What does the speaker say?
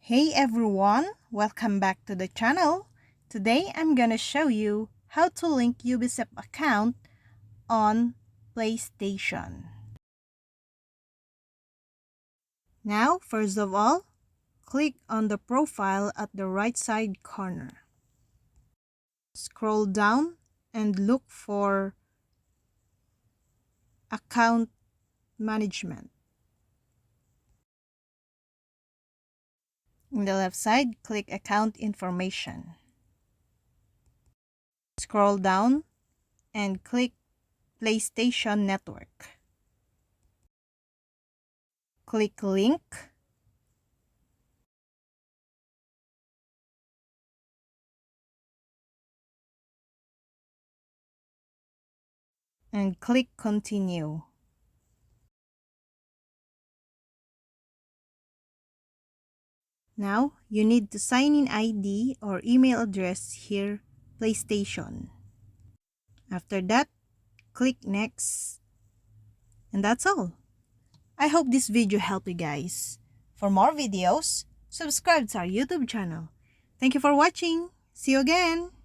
Hey everyone, welcome back to the channel. Today I'm gonna show you how to link Ubisoft account on PlayStation. Now, first of all, click on the profile at the right side corner. Scroll down and look for Account Management. On the left side, click Account Information. Scroll down and click PlayStation Network. Click Link. And click Continue. Now, you need to sign in ID or email address here, PlayStation. After that, click Next. And that's all. I hope this video helped you guys. For more videos, subscribe to our YouTube channel. Thank you for watching. See you again.